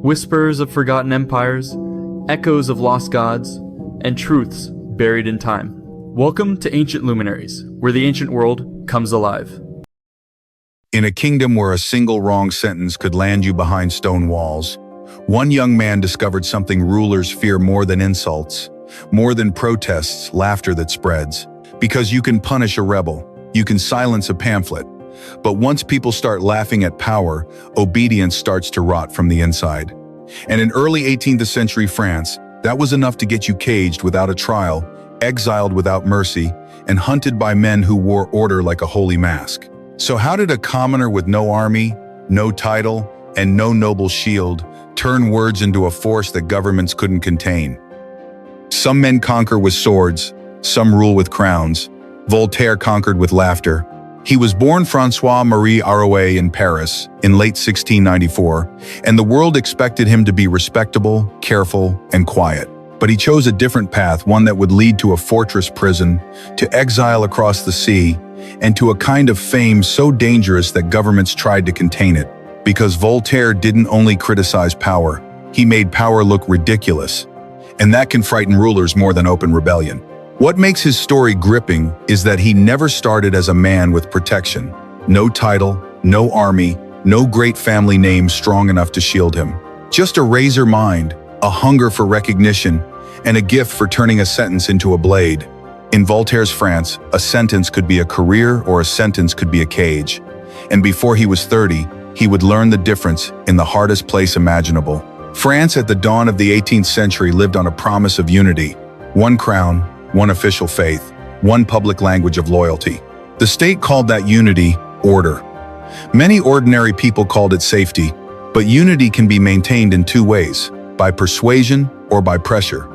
whispers of forgotten empires, echoes of lost gods, and truths buried in time. Welcome to Ancient Luminaries, where the ancient world comes alive. In a kingdom where a single wrong sentence could land you behind stone walls, one young man discovered something rulers fear more than insults, more than protests, laughter that spreads. Because you can punish a rebel, you can silence a pamphlet, but once people start laughing at power, obedience starts to rot from the inside. And in early 18th century France, that was enough to get you caged without a trial, exiled without mercy, and hunted by men who wore order like a holy mask. So how did a commoner with no army, no title, and no noble shield turn words into a force that governments couldn't contain? Some men conquer with swords, some rule with crowns. Voltaire conquered with laughter. He was born François-Marie Arouet in Paris in late 1694, and the world expected him to be respectable, careful, and quiet. But he chose a different path, one that would lead to a fortress prison, to exile across the sea, and to a kind of fame so dangerous that governments tried to contain it. Because Voltaire didn't only criticize power, he made power look ridiculous. And that can frighten rulers more than open rebellion. What makes his story gripping is that he never started as a man with protection. No title, no army, no great family name strong enough to shield him. Just a razor mind, a hunger for recognition, and a gift for turning a sentence into a blade. In Voltaire's France, a sentence could be a career or a sentence could be a cage. And before he was 30, he would learn the difference in the hardest place imaginable. France at the dawn of the 18th century lived on a promise of unity. One crown, one official faith, one public language of loyalty. The state called that unity order. Many ordinary people called it safety, but unity can be maintained in two ways, by persuasion or by pressure.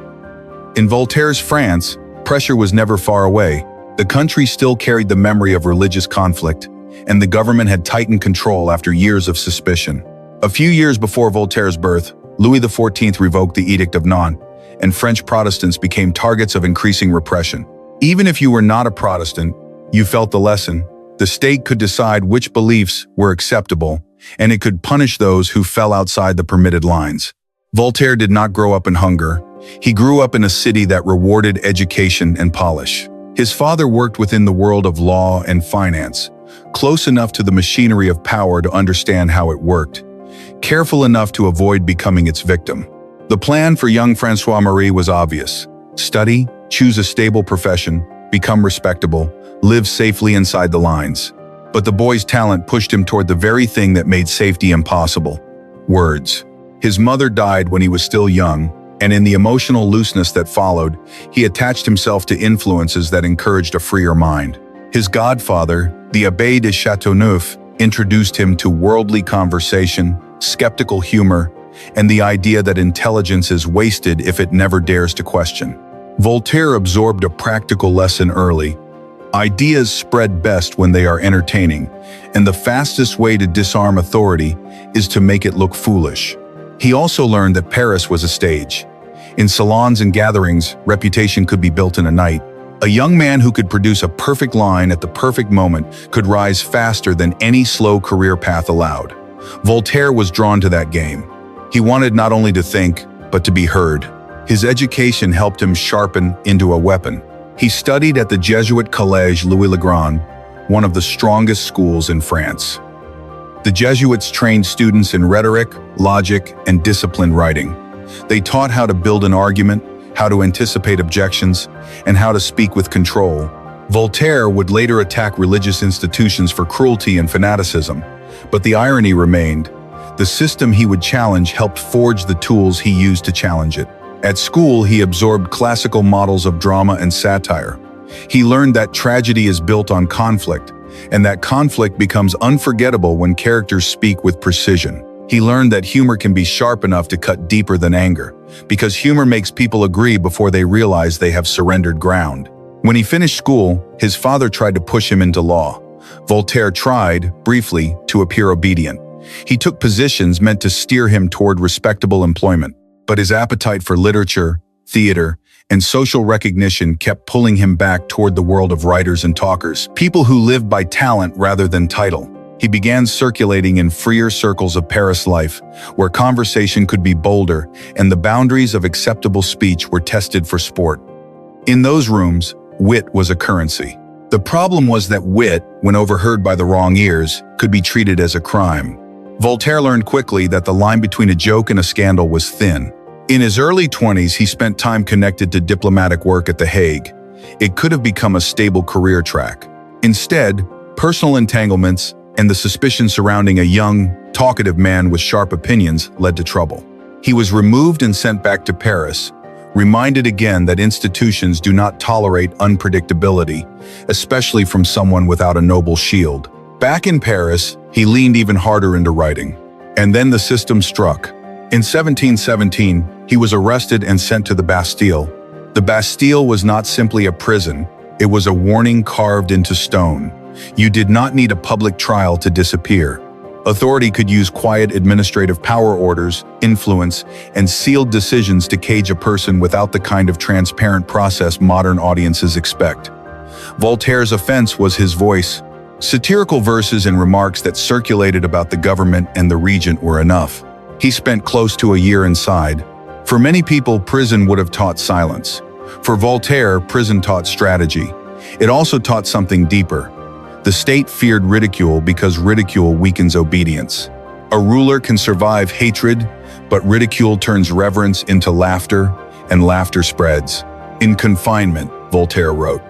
In Voltaire's France, pressure was never far away. The country still carried the memory of religious conflict, and the government had tightened control after years of suspicion. A few years before Voltaire's birth, Louis XIV revoked the Edict of Nantes, and French Protestants became targets of increasing repression. Even if you were not a Protestant, you felt the lesson. The state could decide which beliefs were acceptable, and it could punish those who fell outside the permitted lines. Voltaire did not grow up in hunger. He grew up in a city that rewarded education and polish. His father worked within the world of law and finance, close enough to the machinery of power to understand how it worked, careful enough to avoid becoming its victim. The plan for young François-Marie was obvious. Study, choose a stable profession, become respectable, live safely inside the lines. But the boy's talent pushed him toward the very thing that made safety impossible: words. His mother died when he was still young, and in the emotional looseness that followed, he attached himself to influences that encouraged a freer mind. His godfather, the Abbé de Châteauneuf, introduced him to worldly conversation, skeptical humor, and the idea that intelligence is wasted if it never dares to question. Voltaire absorbed a practical lesson early. Ideas spread best when they are entertaining, and the fastest way to disarm authority is to make it look foolish. He also learned that Paris was a stage. In salons and gatherings, reputation could be built in a night. A young man who could produce a perfect line at the perfect moment could rise faster than any slow career path allowed. Voltaire was drawn to that game. He wanted not only to think, but to be heard. His education helped him sharpen into a weapon. He studied at the Jesuit Collège Louis le Grand, one of the strongest schools in France. The Jesuits trained students in rhetoric, logic, and disciplined writing. They taught how to build an argument, how to anticipate objections, and how to speak with control. Voltaire would later attack religious institutions for cruelty and fanaticism, but the irony remained. The system he would challenge helped forge the tools he used to challenge it. At school, he absorbed classical models of drama and satire. He learned that tragedy is built on conflict, and that conflict becomes unforgettable when characters speak with precision. He learned that humor can be sharp enough to cut deeper than anger, because humor makes people agree before they realize they have surrendered ground. When he finished school, his father tried to push him into law. Voltaire tried, briefly, to appear obedient. He took positions meant to steer him toward respectable employment, but his appetite for literature, theater, and social recognition kept pulling him back toward the world of writers and talkers, people who lived by talent rather than title. He began circulating in freer circles of Paris life, where conversation could be bolder and the boundaries of acceptable speech were tested for sport. In those rooms, wit was a currency. The problem was that wit, when overheard by the wrong ears, could be treated as a crime. Voltaire learned quickly that the line between a joke and a scandal was thin. In his early 20s, he spent time connected to diplomatic work at The Hague. It could have become a stable career track. Instead, personal entanglements and the suspicion surrounding a young, talkative man with sharp opinions led to trouble. He was removed and sent back to Paris, reminded again that institutions do not tolerate unpredictability, especially from someone without a noble shield. Back in Paris, he leaned even harder into writing. And then the system struck. In 1717, he was arrested and sent to the Bastille. The Bastille was not simply a prison, it was a warning carved into stone. You did not need a public trial to disappear. Authority could use quiet administrative power orders, influence, and sealed decisions to cage a person without the kind of transparent process modern audiences expect. Voltaire's offense was his voice. Satirical verses and remarks that circulated about the government and the regent were enough. He spent close to a year inside. For many people, prison would have taught silence. For Voltaire, prison taught strategy. It also taught something deeper. The state feared ridicule because ridicule weakens obedience. A ruler can survive hatred, but ridicule turns reverence into laughter, and laughter spreads. In confinement, Voltaire wrote,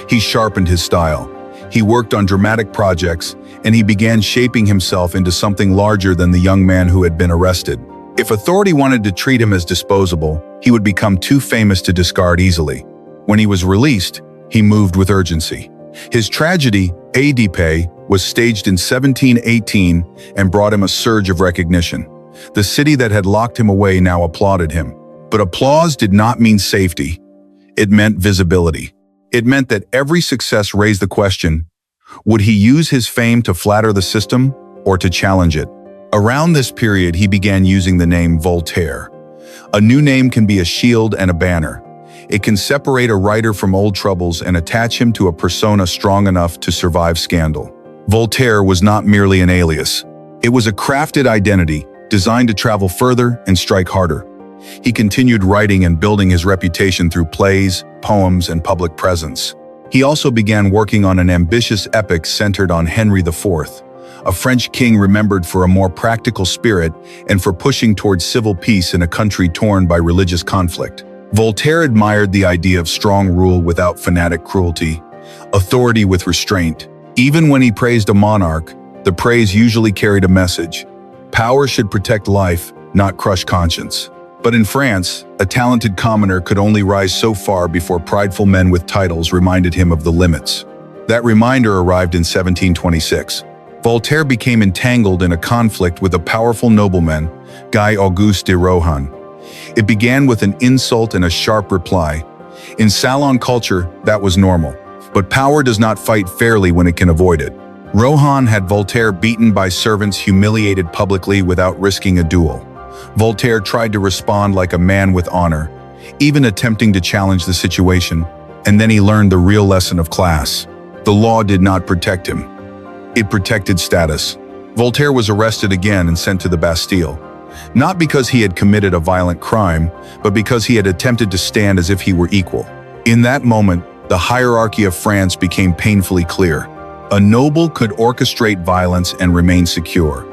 he sharpened his style. He worked on dramatic projects, and he began shaping himself into something larger than the young man who had been arrested. If authority wanted to treat him as disposable, he would become too famous to discard easily. When he was released, he moved with urgency. His tragedy, Oedipe, was staged in 1718 and brought him a surge of recognition. The city that had locked him away now applauded him. But applause did not mean safety. It meant visibility. It meant that every success raised the question, would he use his fame to flatter the system or to challenge it? Around this period, he began using the name Voltaire. A new name can be a shield and a banner. It can separate a writer from old troubles and attach him to a persona strong enough to survive scandal. Voltaire was not merely an alias. It was a crafted identity designed to travel further and strike harder. He continued writing and building his reputation through plays, poems, and public presence. He also began working on an ambitious epic centered on Henry IV, a French king remembered for a more practical spirit and for pushing towards civil peace in a country torn by religious conflict. Voltaire admired the idea of strong rule without fanatic cruelty, authority with restraint. Even when he praised a monarch, the praise usually carried a message. Power should protect life, not crush conscience. But in France, a talented commoner could only rise so far before prideful men with titles reminded him of the limits. That reminder arrived in 1726. Voltaire became entangled in a conflict with a powerful nobleman, Guy Auguste de Rohan. It began with an insult and a sharp reply. In salon culture, that was normal. But power does not fight fairly when it can avoid it. Rohan had Voltaire beaten by servants, humiliated publicly without risking a duel. Voltaire tried to respond like a man with honor, even attempting to challenge the situation, and then he learned the real lesson of class. The law did not protect him. It protected status. Voltaire was arrested again and sent to the Bastille, not because he had committed a violent crime, but because he had attempted to stand as if he were equal. In that moment, the hierarchy of France became painfully clear. A noble could orchestrate violence and remain secure.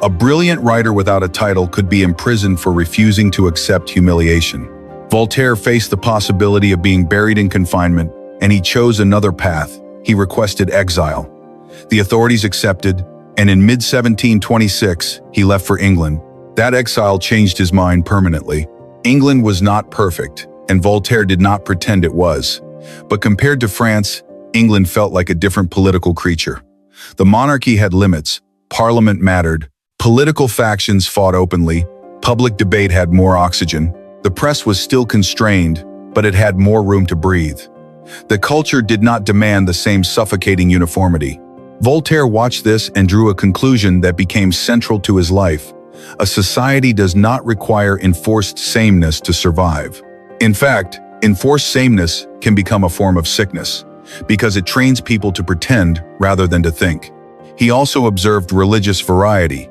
A brilliant writer without a title could be imprisoned for refusing to accept humiliation. Voltaire faced the possibility of being buried in confinement, and he chose another path. He requested exile. The authorities accepted, and in mid-1726, he left for England. That exile changed his mind permanently. England was not perfect, and Voltaire did not pretend it was. But compared to France, England felt like a different political creature. The monarchy had limits, parliament mattered, political factions fought openly, public debate had more oxygen. The press was still constrained, but it had more room to breathe. The culture did not demand the same suffocating uniformity. Voltaire watched this and drew a conclusion that became central to his life. A society does not require enforced sameness to survive. In fact, enforced sameness can become a form of sickness, because it trains people to pretend rather than to think. He also observed religious variety.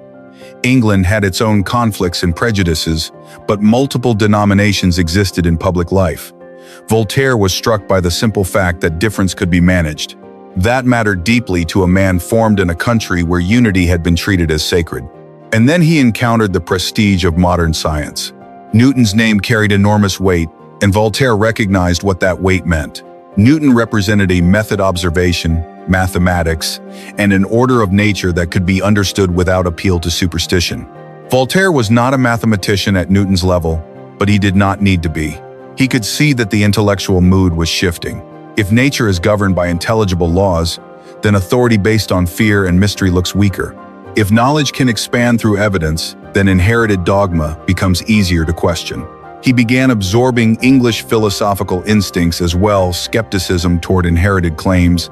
England had its own conflicts and prejudices, but multiple denominations existed in public life. Voltaire was struck by the simple fact that difference could be managed. That mattered deeply to a man formed in a country where unity had been treated as sacred. And then he encountered the prestige of modern science. Newton's name carried enormous weight, and Voltaire recognized what that weight meant. Newton represented a method observation, mathematics, and an order of nature that could be understood without appeal to superstition. Voltaire was not a mathematician at Newton's level, but he did not need to be. He could see that the intellectual mood was shifting. If nature is governed by intelligible laws, then authority based on fear and mystery looks weaker. If knowledge can expand through evidence, then inherited dogma becomes easier to question. He began absorbing English philosophical instincts as well, skepticism toward inherited claims,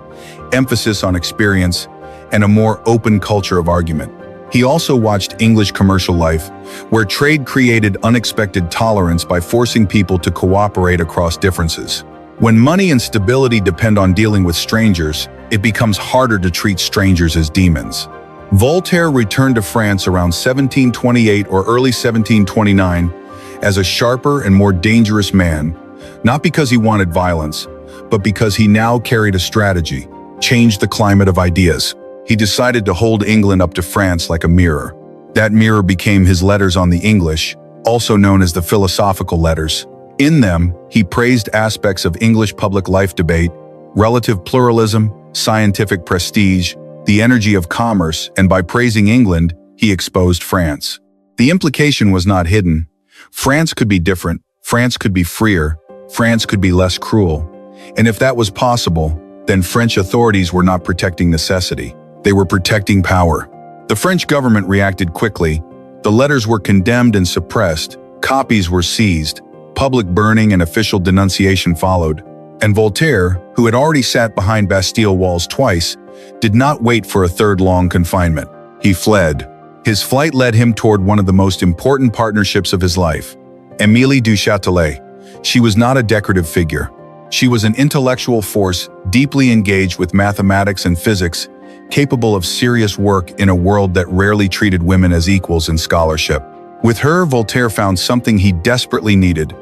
emphasis on experience, and a more open culture of argument. He also watched English commercial life, where trade created unexpected tolerance by forcing people to cooperate across differences. When money and stability depend on dealing with strangers, it becomes harder to treat strangers as demons. Voltaire returned to France around 1728 or early 1729 as a sharper and more dangerous man, not because he wanted violence, but because he now carried a strategy, changed the climate of ideas. He decided to hold England up to France like a mirror. That mirror became his letters on the English, also known as the philosophical letters. In them, he praised aspects of English public life debate, relative pluralism, scientific prestige, the energy of commerce, and by praising England, he exposed France. The implication was not hidden. France could be different, France could be freer, France could be less cruel. And if that was possible, then French authorities were not protecting necessity. They were protecting power. The French government reacted quickly. The letters were condemned and suppressed, copies were seized, public burning and official denunciation followed. And Voltaire, who had already sat behind Bastille walls twice, did not wait for a third long confinement. He fled. His flight led him toward one of the most important partnerships of his life, Émilie du Châtelet. She was not a decorative figure. She was an intellectual force deeply engaged with mathematics and physics, capable of serious work in a world that rarely treated women as equals in scholarship. With her, Voltaire found something he desperately needed: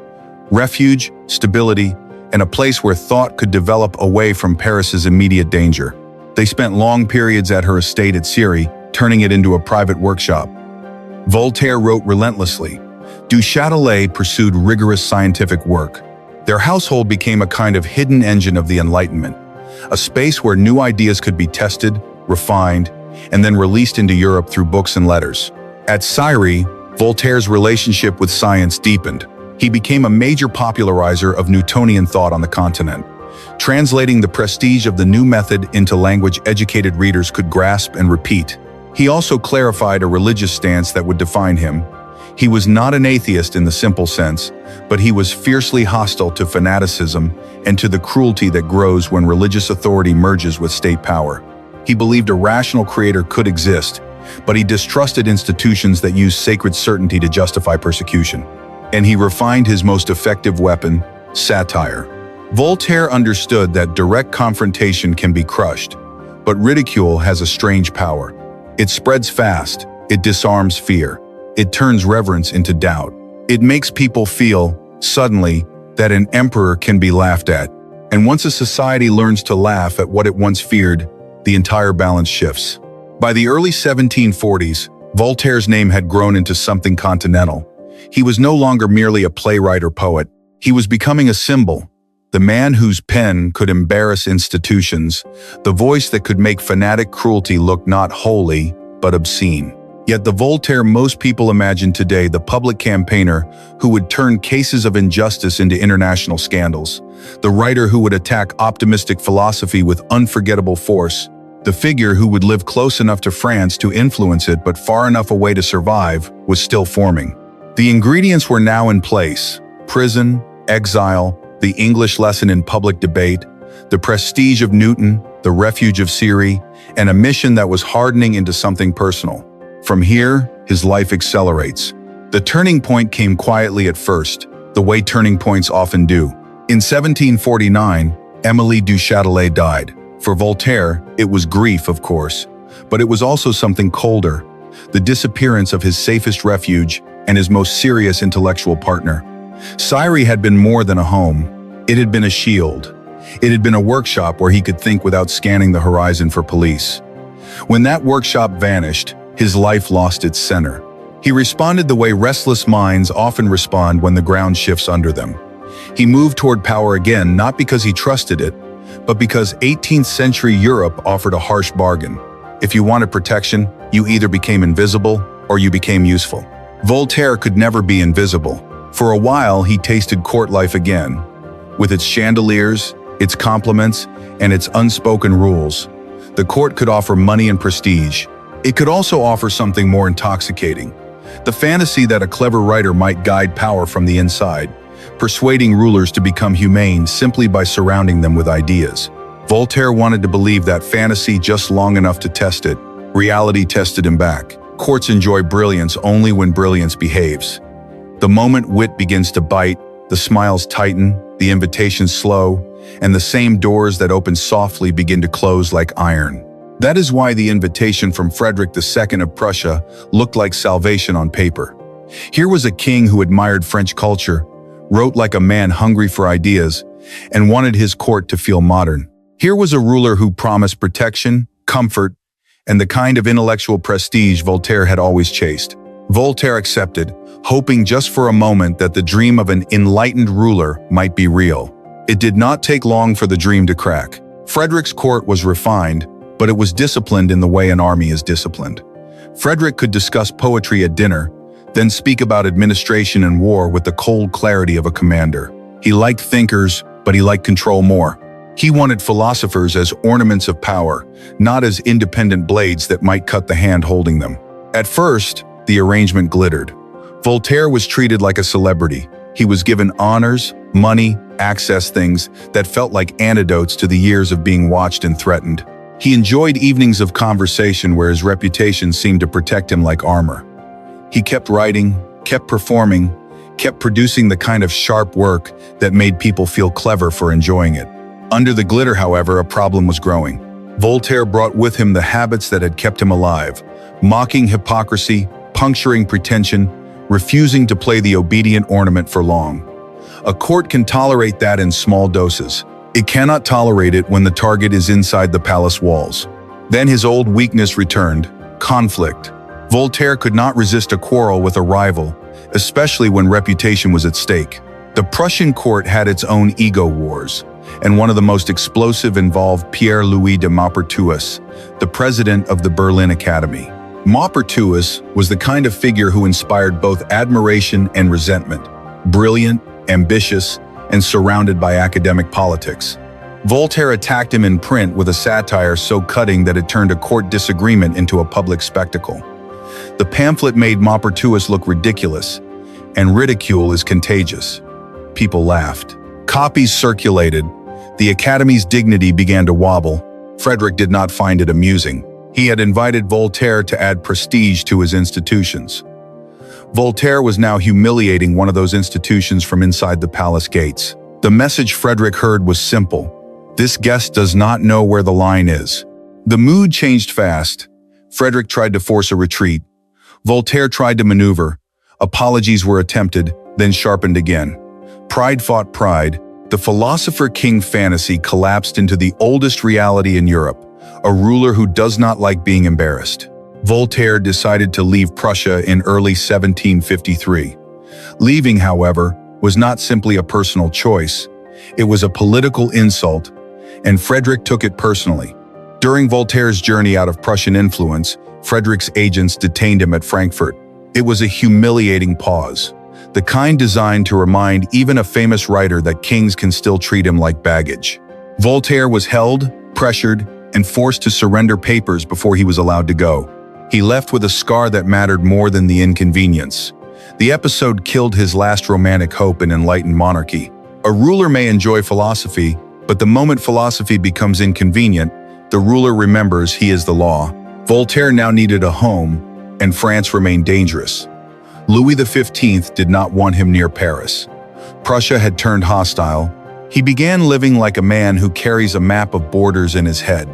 refuge, stability, and a place where thought could develop away from Paris's immediate danger. They spent long periods at her estate at Cirey, turning it into a private workshop. Voltaire wrote relentlessly. Du Châtelet pursued rigorous scientific work. Their household became a kind of hidden engine of the Enlightenment, a space where new ideas could be tested, refined, and then released into Europe through books and letters. At Cirey, Voltaire's relationship with science deepened. He became a major popularizer of Newtonian thought on the continent, translating the prestige of the new method into language educated readers could grasp and repeat. He also clarified a religious stance that would define him. He was not an atheist in the simple sense, but he was fiercely hostile to fanaticism and to the cruelty that grows when religious authority merges with state power. He believed a rational creator could exist, but he distrusted institutions that use sacred certainty to justify persecution. And he refined his most effective weapon, satire. Voltaire understood that direct confrontation can be crushed, but ridicule has a strange power. It spreads fast, it disarms fear, it turns reverence into doubt. It makes people feel, suddenly, that an emperor can be laughed at. And once a society learns to laugh at what it once feared, the entire balance shifts. By the early 1740s, Voltaire's name had grown into something continental. He was no longer merely a playwright or poet. He was becoming a symbol, the man whose pen could embarrass institutions, the voice that could make fanatic cruelty look not holy, but obscene. Yet the Voltaire most people imagine today, the public campaigner who would turn cases of injustice into international scandals, the writer who would attack optimistic philosophy with unforgettable force, the figure who would live close enough to France to influence it but far enough away to survive, was still forming. The ingredients were now in place: prison, exile, the English lesson in public debate, the prestige of Newton, the refuge of Cirey, and a mission that was hardening into something personal. From here, his life accelerates. The turning point came quietly at first, the way turning points often do. In 1749, Émilie du Châtelet died. For Voltaire, it was grief, of course, but it was also something colder, the disappearance of his safest refuge and his most serious intellectual partner. Syrie had been more than a home. It had been a shield. It had been a workshop where he could think without scanning the horizon for police. When that workshop vanished, his life lost its center. He responded the way restless minds often respond when the ground shifts under them. He moved toward power again, not because he trusted it, but because 18th century Europe offered a harsh bargain. If you wanted protection, you either became invisible or you became useful. Voltaire could never be invisible. For a while, he tasted court life again, with its chandeliers, its compliments, and its unspoken rules. The court could offer money and prestige. It could also offer something more intoxicating, the fantasy that a clever writer might guide power from the inside, persuading rulers to become humane simply by surrounding them with ideas. Voltaire wanted to believe that fantasy just long enough to test it. Reality tested him back. Courts enjoy brilliance only when brilliance behaves. The moment wit begins to bite, the smiles tighten, the invitations slow, and the same doors that open softly begin to close like iron. That is why the invitation from Frederick II of Prussia looked like salvation on paper. Here was a king who admired French culture, wrote like a man hungry for ideas, and wanted his court to feel modern. Here was a ruler who promised protection, comfort, and the kind of intellectual prestige Voltaire had always chased. Voltaire accepted, hoping just for a moment that the dream of an enlightened ruler might be real. It did not take long for the dream to crack. Frederick's court was refined, but it was disciplined in the way an army is disciplined. Frederick could discuss poetry at dinner, then speak about administration and war with the cold clarity of a commander. He liked thinkers, but he liked control more. He wanted philosophers as ornaments of power, not as independent blades that might cut the hand holding them. At first, the arrangement glittered. Voltaire was treated like a celebrity. He was given honors, money, access, things that felt like antidotes to the years of being watched and threatened. He enjoyed evenings of conversation where his reputation seemed to protect him like armor. He kept writing, kept performing, kept producing the kind of sharp work that made people feel clever for enjoying it. Under the glitter, however, a problem was growing. Voltaire brought with him the habits that had kept him alive, mocking hypocrisy, puncturing pretension, refusing to play the obedient ornament for long. A court can tolerate that in small doses. It cannot tolerate it when the target is inside the palace walls. Then his old weakness returned: conflict. Voltaire could not resist a quarrel with a rival, especially when reputation was at stake. The Prussian court had its own ego wars, and one of the most explosive involved Pierre-Louis de Maupertuis, the president of the Berlin Academy. Maupertuis was the kind of figure who inspired both admiration and resentment, brilliant, ambitious, and surrounded by academic politics. Voltaire attacked him in print with a satire so cutting that it turned a court disagreement into a public spectacle. The pamphlet made Maupertuis look ridiculous, and ridicule is contagious. People laughed. Copies circulated. The Academy's dignity began to wobble. Frederick did not find it amusing. He had invited Voltaire to add prestige to his institutions. Voltaire was now humiliating one of those institutions from inside the palace gates. The message Frederick heard was simple: this guest does not know where the line is. The mood changed fast. Frederick tried to force a retreat. Voltaire tried to maneuver. Apologies were attempted, then sharpened again. Pride fought pride. The philosopher-king fantasy collapsed into the oldest reality in Europe: a ruler who does not like being embarrassed. Voltaire decided to leave Prussia in early 1753. Leaving, however, was not simply a personal choice. It was a political insult, and Frederick took it personally. During Voltaire's journey out of Prussian influence, Frederick's agents detained him at Frankfurt. It was a humiliating pause, the kind designed to remind even a famous writer that kings can still treat him like baggage. Voltaire was held, pressured, and forced to surrender papers before he was allowed to go. He left with a scar that mattered more than the inconvenience. The episode killed his last romantic hope in enlightened monarchy. A ruler may enjoy philosophy, but the moment philosophy becomes inconvenient, the ruler remembers he is the law. Voltaire now needed a home, and France remained dangerous. Louis XV did not want him near Paris. Prussia had turned hostile. He began living like a man who carries a map of borders in his head.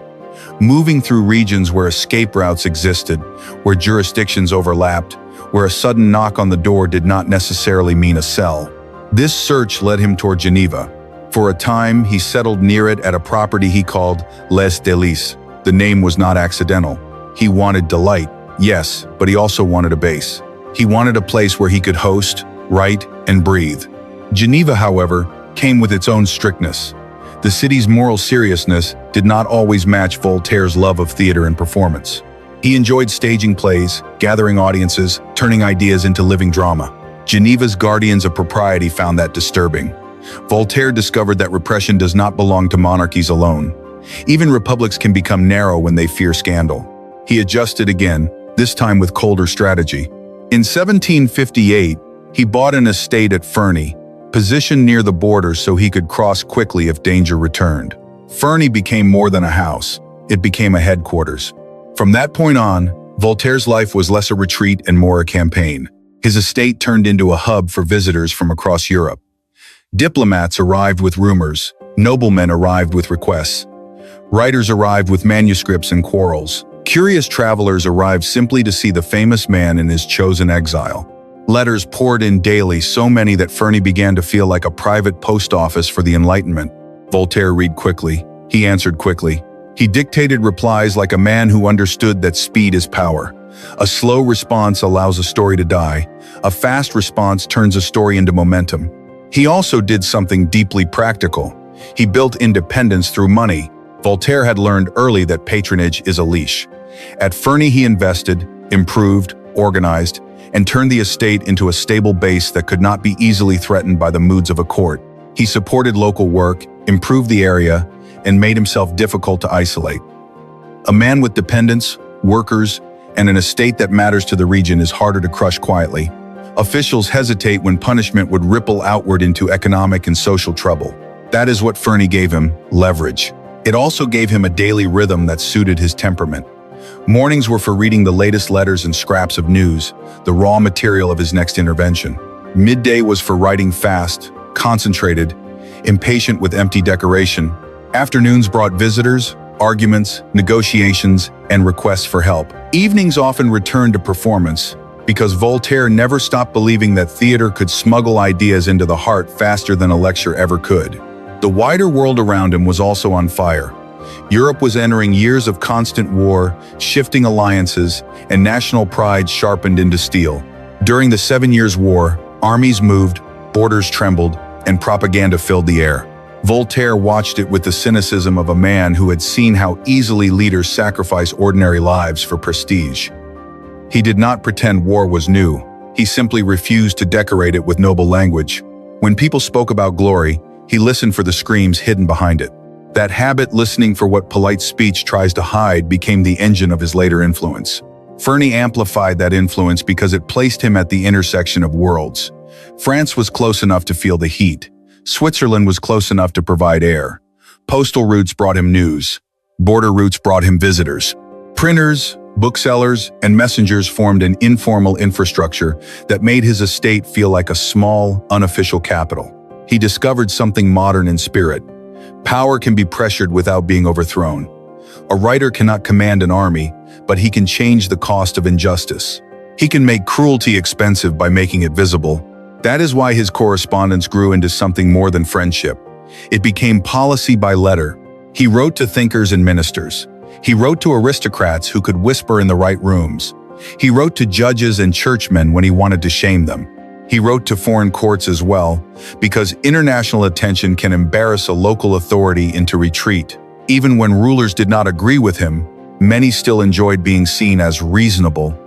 moving through regions where escape routes existed, where jurisdictions overlapped, where a sudden knock on the door did not necessarily mean a cell. This search led him toward Geneva. For a time, he settled near it at a property he called Les Délices. The name was not accidental. He wanted delight, yes, but he also wanted a base. He wanted a place where he could host, write, and breathe. Geneva, however, came with its own strictness. The city's moral seriousness did not always match Voltaire's love of theater and performance. He enjoyed staging plays, gathering audiences, turning ideas into living drama. Geneva's guardians of propriety found that disturbing. Voltaire discovered that repression does not belong to monarchies alone. Even republics can become narrow when they fear scandal. He adjusted again, this time with colder strategy. In 1758, he bought an estate at Ferney, positioned near the border so he could cross quickly if danger returned. Ferney became more than a house, it became a headquarters. From that point on, Voltaire's life was less a retreat and more a campaign. His estate turned into a hub for visitors from across Europe. Diplomats arrived with rumors, noblemen arrived with requests. Writers arrived with manuscripts and quarrels. Curious travelers arrived simply to see the famous man in his chosen exile. Letters poured in daily, so many that Ferney began to feel like a private post office for the Enlightenment. Voltaire read quickly. He answered quickly. He dictated replies like a man who understood that speed is power. A slow response allows a story to die. A fast response turns a story into momentum. He also did something deeply practical. He built independence through money. Voltaire had learned early that patronage is a leash. At Ferney he invested, improved, organized, and turned the estate into a stable base that could not be easily threatened by the moods of a court. He supported local work, improved the area, and made himself difficult to isolate. A man with dependents, workers, and an estate that matters to the region is harder to crush quietly. Officials hesitate when punishment would ripple outward into economic and social trouble. That is what Ferney gave him, leverage. It also gave him a daily rhythm that suited his temperament. Mornings were for reading the latest letters and scraps of news, the raw material of his next intervention. Midday was for writing fast, concentrated, impatient with empty decoration. Afternoons brought visitors, arguments, negotiations, and requests for help. Evenings often returned to performance, because Voltaire never stopped believing that theater could smuggle ideas into the heart faster than a lecture ever could. The wider world around him was also on fire. Europe was entering years of constant war, shifting alliances, and national pride sharpened into steel. During the 7 Years' War, armies moved, borders trembled, and propaganda filled the air. Voltaire watched it with the cynicism of a man who had seen how easily leaders sacrifice ordinary lives for prestige. He did not pretend war was new. He simply refused to decorate it with noble language. When people spoke about glory, he listened for the screams hidden behind it. That habit, listening for what polite speech tries to hide, became the engine of his later influence. Ferney amplified that influence because it placed him at the intersection of worlds. France was close enough to feel the heat. Switzerland was close enough to provide air. Postal routes brought him news. Border routes brought him visitors. Printers, booksellers, and messengers formed an informal infrastructure that made his estate feel like a small, unofficial capital. He discovered something modern in spirit. Power can be pressured without being overthrown. A writer cannot command an army, but he can change the cost of injustice. He can make cruelty expensive by making it visible. That is why his correspondence grew into something more than friendship. It became policy by letter. He wrote to thinkers and ministers. He wrote to aristocrats who could whisper in the right rooms. He wrote to judges and churchmen when he wanted to shame them. He wrote to foreign courts as well, because international attention can embarrass a local authority into retreat. Even when rulers did not agree with him, many still enjoyed being seen as reasonable,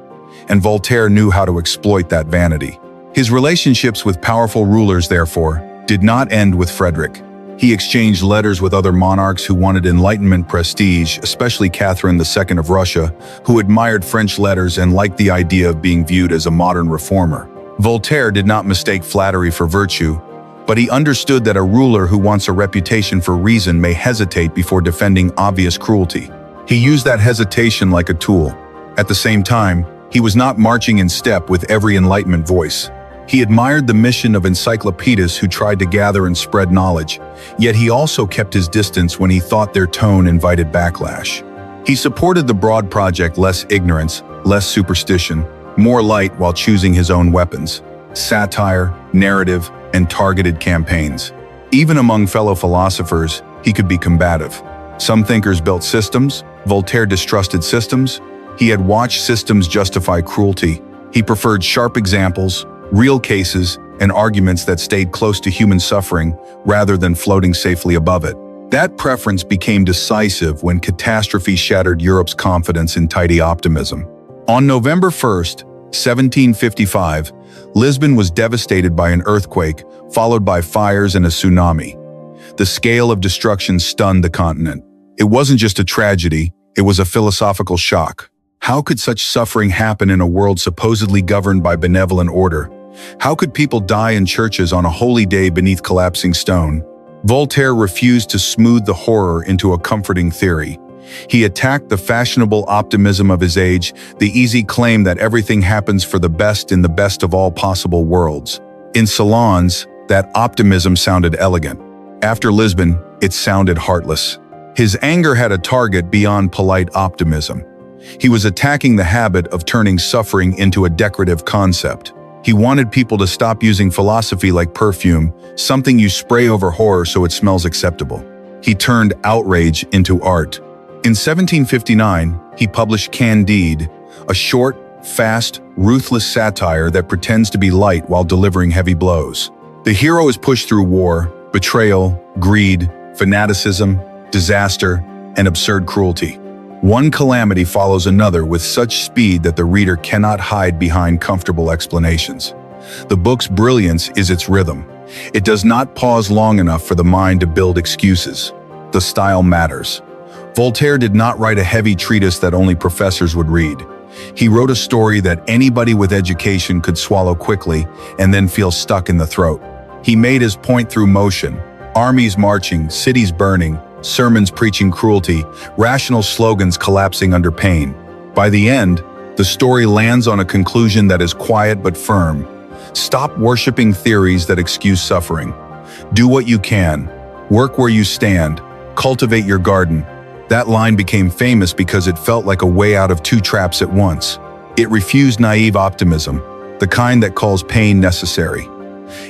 and Voltaire knew how to exploit that vanity. His relationships with powerful rulers, therefore, did not end with Frederick. He exchanged letters with other monarchs who wanted Enlightenment prestige, especially Catherine II of Russia, who admired French letters and liked the idea of being viewed as a modern reformer. Voltaire did not mistake flattery for virtue, but he understood that a ruler who wants a reputation for reason may hesitate before defending obvious cruelty. He used that hesitation like a tool. At the same time, he was not marching in step with every Enlightenment voice. He admired the mission of encyclopedists who tried to gather and spread knowledge, yet he also kept his distance when he thought their tone invited backlash. He supported the broad project less ignorance, less superstition, more light while choosing his own weapons: satire, narrative, and targeted campaigns. Even among fellow philosophers, he could be combative. Some thinkers built systems. Voltaire distrusted systems. He had watched systems justify cruelty. He preferred sharp examples, real cases, and arguments that stayed close to human suffering rather than floating safely above it. That preference became decisive when catastrophe shattered Europe's confidence in tidy optimism. On November 1st, 1755, Lisbon was devastated by an earthquake, followed by fires and a tsunami. The scale of destruction stunned the continent. It wasn't just a tragedy, it was a philosophical shock. How could such suffering happen in a world supposedly governed by benevolent order? How could people die in churches on a holy day beneath collapsing stone? Voltaire refused to smooth the horror into a comforting theory. He attacked the fashionable optimism of his age, the easy claim that everything happens for the best in the best of all possible worlds. In salons, that optimism sounded elegant. After Lisbon, it sounded heartless. His anger had a target beyond polite optimism. He was attacking the habit of turning suffering into a decorative concept. He wanted people to stop using philosophy like perfume, something you spray over horror so it smells acceptable. He turned outrage into art. In 1759, he published Candide, a short, fast, ruthless satire that pretends to be light while delivering heavy blows. The hero is pushed through war, betrayal, greed, fanaticism, disaster, and absurd cruelty. One calamity follows another with such speed that the reader cannot hide behind comfortable explanations. The book's brilliance is its rhythm. It does not pause long enough for the mind to build excuses. The style matters. Voltaire did not write a heavy treatise that only professors would read. He wrote a story that anybody with education could swallow quickly and then feel stuck in the throat. He made his point through motion: armies marching, cities burning, sermons preaching cruelty, rational slogans collapsing under pain. By the end, the story lands on a conclusion that is quiet but firm. Stop worshiping theories that excuse suffering. Do what you can. Work where you stand. Cultivate your garden. That line became famous because it felt like a way out of two traps at once. It refused naive optimism, the kind that calls pain necessary.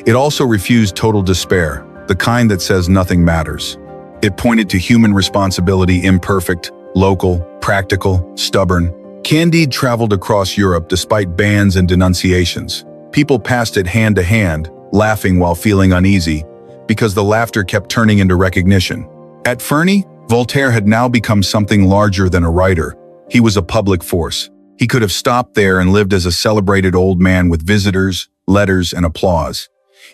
It also refused total despair, the kind that says nothing matters. It pointed to human responsibility, imperfect, local, practical, stubborn. Candide traveled across Europe despite bans and denunciations. People passed it hand to hand, laughing while feeling uneasy, because the laughter kept turning into recognition. At Ferney, Voltaire had now become something larger than a writer. He was a public force. He could have stopped there and lived as a celebrated old man with visitors, letters, and applause.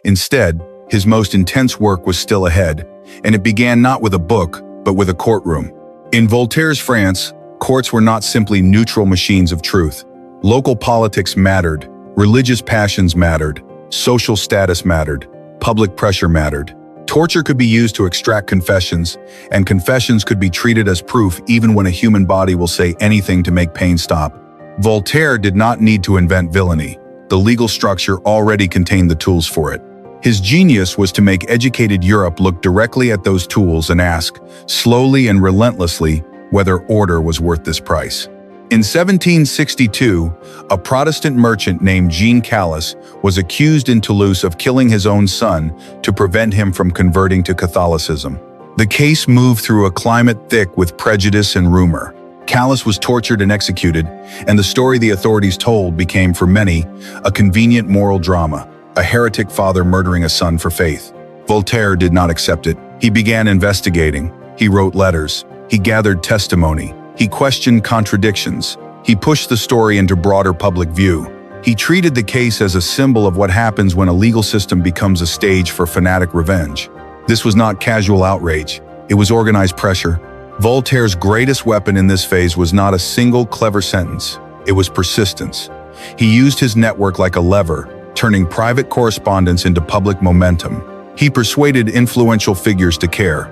Instead, his most intense work was still ahead, and it began not with a book, but with a courtroom. In Voltaire's France, courts were not simply neutral machines of truth. Local politics mattered, religious passions mattered, social status mattered, public pressure mattered. Torture could be used to extract confessions, and confessions could be treated as proof even when a human body will say anything to make pain stop. Voltaire did not need to invent villainy. The legal structure already contained the tools for it. His genius was to make educated Europe look directly at those tools and ask, slowly and relentlessly, whether order was worth this price. In 1762, a Protestant merchant named Jean Calas was accused in Toulouse of killing his own son to prevent him from converting to Catholicism. The case moved through a climate thick with prejudice and rumor. Calas was tortured and executed, and the story the authorities told became, for many, a convenient moral drama. A heretic father murdering a son for faith. Voltaire did not accept it. He began investigating. He wrote letters. He gathered testimony. He questioned contradictions. He pushed the story into broader public view. He treated the case as a symbol of what happens when a legal system becomes a stage for fanatic revenge. This was not casual outrage. It was organized pressure. Voltaire's greatest weapon in this phase was not a single clever sentence. It was persistence. He used his network like a lever, turning private correspondence into public momentum. He persuaded influential figures to care.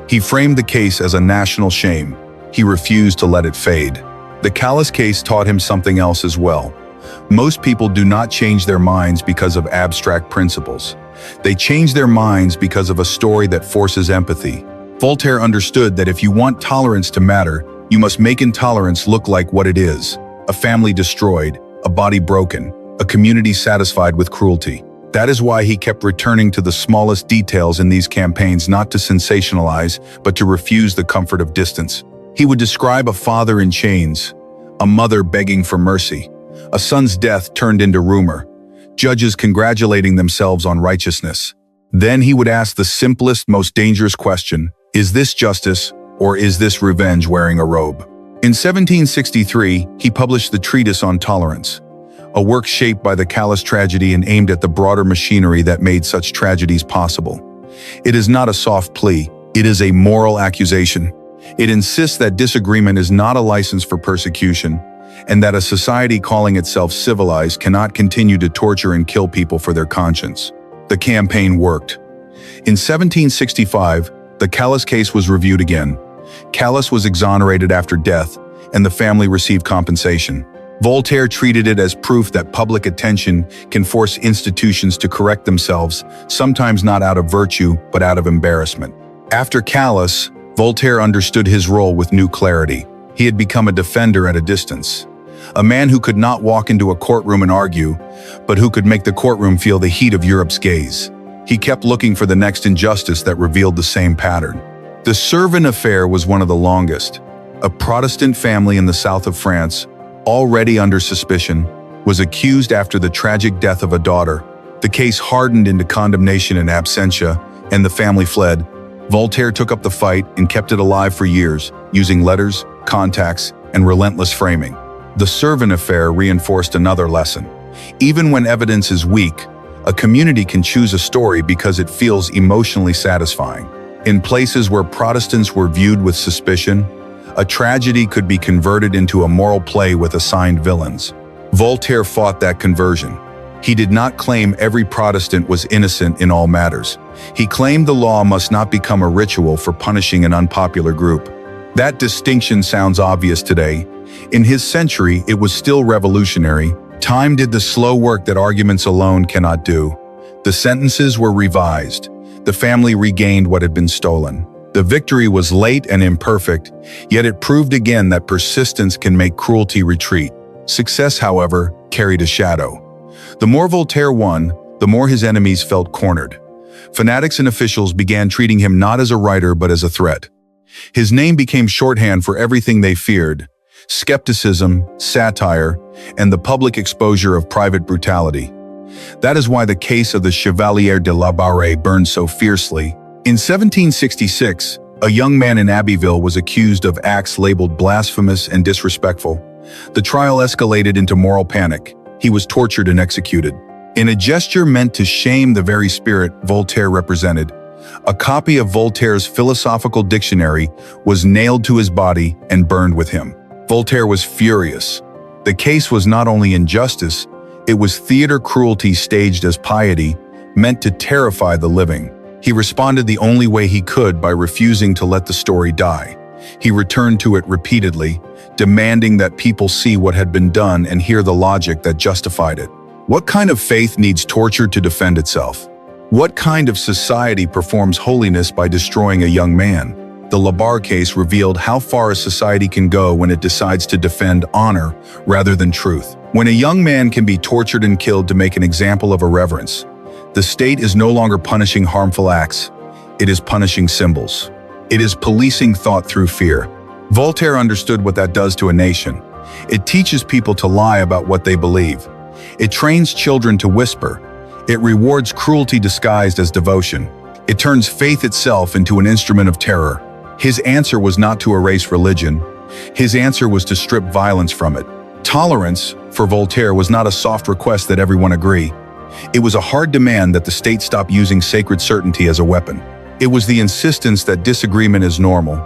He framed the case as a national shame. He refused to let it fade. The Calas case taught him something else as well. Most people do not change their minds because of abstract principles. They change their minds because of a story that forces empathy. Voltaire understood that if you want tolerance to matter, You must make intolerance look like what it is: a family destroyed, a body broken, a community satisfied with cruelty. That is why he kept returning to the smallest details in these campaigns, not to sensationalize, but to refuse the comfort of distance. He would describe a father in chains, a mother begging for mercy, a son's death turned into rumor, judges congratulating themselves on righteousness. Then he would ask the simplest, most dangerous question: is this justice, or is this revenge wearing a robe? In 1763, he published the Treatise on Tolerance, a work shaped by the callous tragedy and aimed at the broader machinery that made such tragedies possible. It is not a soft plea, it is a moral accusation. It insists that disagreement is not a license for persecution, and that a society calling itself civilized cannot continue to torture and kill people for their conscience. The campaign worked. In 1765, the Calas case was reviewed again. Calas was exonerated after death, and the family received compensation. Voltaire treated it as proof that public attention can force institutions to correct themselves, sometimes not out of virtue, but out of embarrassment. After Calas, Voltaire understood his role with new clarity. He had become a defender at a distance. A man who could not walk into a courtroom and argue, but who could make the courtroom feel the heat of Europe's gaze. He kept looking for the next injustice that revealed the same pattern. The Servin affair was one of the longest. A Protestant family in the south of France, already under suspicion, was accused after the tragic death of a daughter. The case hardened into condemnation in absentia, and the family fled. Voltaire took up the fight and kept it alive for years, using letters, contacts, and relentless framing. The Servin affair reinforced another lesson. Even when evidence is weak, a community can choose a story because it feels emotionally satisfying. In places where Protestants were viewed with suspicion, a tragedy could be converted into a moral play with assigned villains. Voltaire fought that conversion. He did not claim every Protestant was innocent in all matters. He claimed the law must not become a ritual for punishing an unpopular group. That distinction sounds obvious today. In his century, it was still revolutionary. Time did the slow work that arguments alone cannot do. The sentences were revised. The family regained what had been stolen. The victory was late and imperfect, yet it proved again that persistence can make cruelty retreat. Success, however, carried a shadow. The more Voltaire won, the more his enemies felt cornered. Fanatics and officials began treating him not as a writer but as a threat. His name became shorthand for everything they feared: skepticism, satire, and the public exposure of private brutality. That is why the case of the Chevalier de la Barre burned so fiercely. In 1766, a young man in Abbeville was accused of acts labeled blasphemous and disrespectful. The trial escalated into moral panic. He was tortured and executed. In a gesture meant to shame the very spirit Voltaire represented, a copy of Voltaire's philosophical dictionary was nailed to his body and burned with him. Voltaire was furious. The case was not only injustice, it was theater cruelty staged as piety, meant to terrify the living. He responded the only way he could, by refusing to let the story die. He returned to it repeatedly, demanding that people see what had been done and hear the logic that justified it. What kind of faith needs torture to defend itself? What kind of society performs holiness by destroying a young man? The Labarre case revealed how far a society can go when it decides to defend honor rather than truth. When a young man can be tortured and killed to make an example of irreverence, the state is no longer punishing harmful acts, it is punishing symbols. It is policing thought through fear. Voltaire understood what that does to a nation. It teaches people to lie about what they believe. It trains children to whisper. It rewards cruelty disguised as devotion. It turns faith itself into an instrument of terror. His answer was not to erase religion. His answer was to strip violence from it. Tolerance, for Voltaire, was not a soft request that everyone agree. It was a hard demand that the state stop using sacred certainty as a weapon. It was the insistence that disagreement is normal,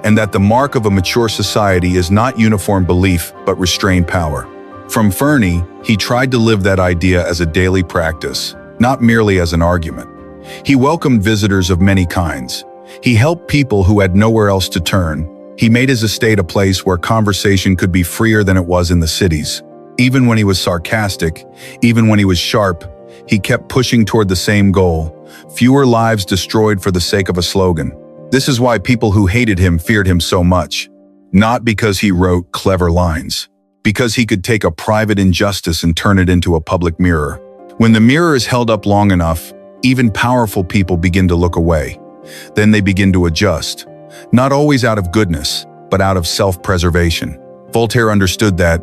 and that the mark of a mature society is not uniform belief but restrained power. From Fernie, he tried to live that idea as a daily practice, not merely as an argument. He welcomed visitors of many kinds. He helped people who had nowhere else to turn. He made his estate a place where conversation could be freer than it was in the cities. Even when he was sarcastic, even when he was sharp, he kept pushing toward the same goal: fewer lives destroyed for the sake of a slogan. This is why people who hated him feared him so much. Not because he wrote clever lines, because he could take a private injustice and turn it into a public mirror. When the mirror is held up long enough, even powerful people begin to look away. Then they begin to adjust, not always out of goodness, but out of self-preservation. Voltaire understood that,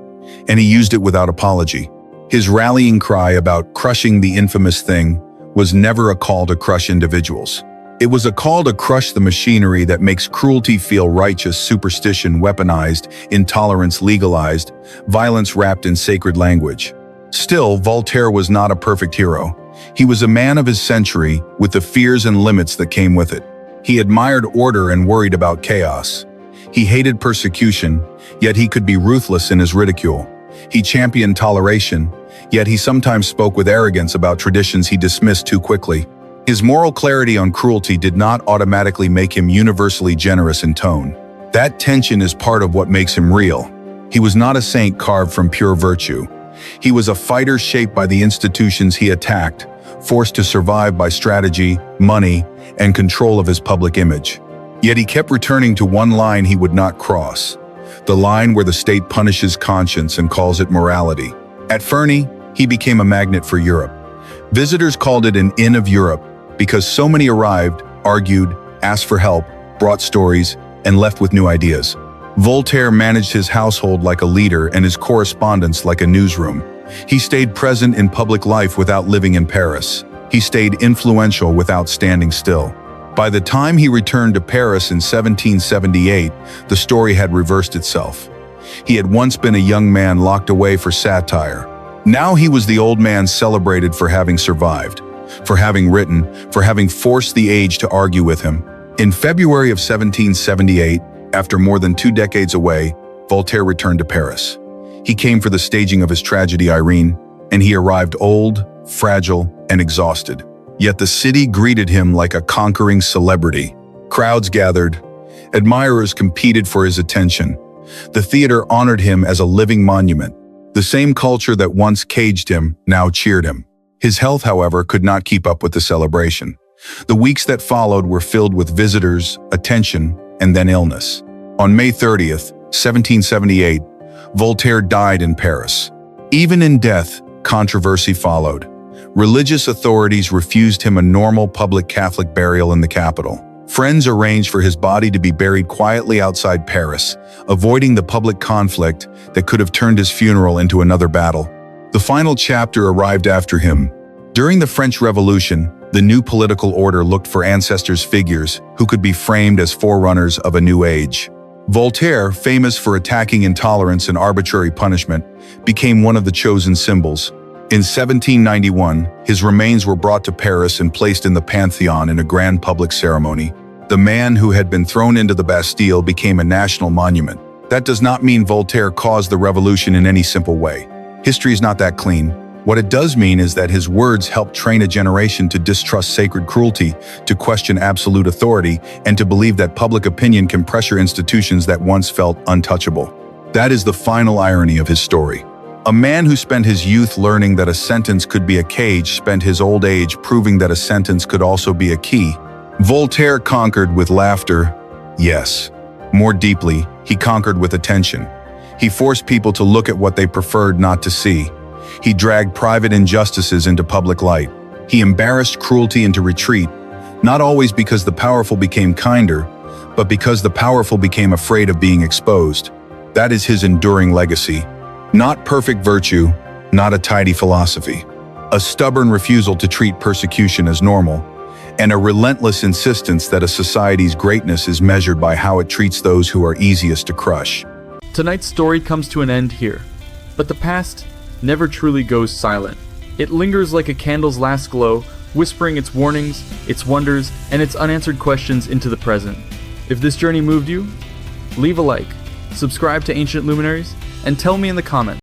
and he used it without apology. His rallying cry about crushing the infamous thing was never a call to crush individuals. It was a call to crush the machinery that makes cruelty feel righteous, superstition weaponized, intolerance legalized, violence wrapped in sacred language. Still, Voltaire was not a perfect hero. He was a man of his century with the fears and limits that came with it. He admired order and worried about chaos. He hated persecution, yet he could be ruthless in his ridicule. He championed toleration, yet he sometimes spoke with arrogance about traditions he dismissed too quickly. His moral clarity on cruelty did not automatically make him universally generous in tone. That tension is part of what makes him real. He was not a saint carved from pure virtue. He was a fighter shaped by the institutions he attacked, forced to survive by strategy, money, and control of his public image. Yet he kept returning to one line he would not cross, the line where the state punishes conscience and calls it morality. At Ferney, he became a magnet for Europe. Visitors called it an inn of Europe because so many arrived, argued, asked for help, brought stories, and left with new ideas. Voltaire managed his household like a leader and his correspondence like a newsroom. He stayed present in public life without living in Paris. He stayed influential without standing still. By the time he returned to Paris in 1778, the story had reversed itself. He had once been a young man locked away for satire. Now he was the old man celebrated for having survived, for having written, for having forced the age to argue with him. In February of 1778, after more than 2 decades away, Voltaire returned to Paris. He came for the staging of his tragedy Irene, and he arrived old, fragile, and exhausted. Yet the city greeted him like a conquering celebrity. Crowds gathered. Admirers competed for his attention. The theater honored him as a living monument. The same culture that once caged him now cheered him. His health, however, could not keep up with the celebration. The weeks that followed were filled with visitors, attention, and then illness. On May 30th, 1778, Voltaire died in Paris. Even in death, controversy followed. Religious authorities refused him a normal public Catholic burial in the capital. Friends arranged for his body to be buried quietly outside Paris, avoiding the public conflict that could have turned his funeral into another battle. The final chapter arrived after him. During the French Revolution, the new political order looked for ancestors' figures who could be framed as forerunners of a new age. Voltaire, famous for attacking intolerance and arbitrary punishment, became one of the chosen symbols. In 1791, his remains were brought to Paris and placed in the Pantheon in a grand public ceremony. The man who had been thrown into the Bastille became a national monument. That does not mean Voltaire caused the revolution in any simple way. History is not that clean. What it does mean is that his words helped train a generation to distrust sacred cruelty, to question absolute authority, and to believe that public opinion can pressure institutions that once felt untouchable. That is the final irony of his story. A man who spent his youth learning that a sentence could be a cage spent his old age proving that a sentence could also be a key. Voltaire conquered with laughter, yes. More deeply, he conquered with attention. He forced people to look at what they preferred not to see. He dragged private injustices into public light. He embarrassed cruelty into retreat, not always because the powerful became kinder, but because the powerful became afraid of being exposed. That is his enduring legacy. Not perfect virtue, not a tidy philosophy. A stubborn refusal to treat persecution as normal, and a relentless insistence that a society's greatness is measured by how it treats those who are easiest to crush. Tonight's story comes to an end here, but the past never truly goes silent. It lingers like a candle's last glow, whispering its warnings, its wonders, and its unanswered questions into the present. If this journey moved you, leave a like, subscribe to Ancient Luminaries, and tell me in the comments.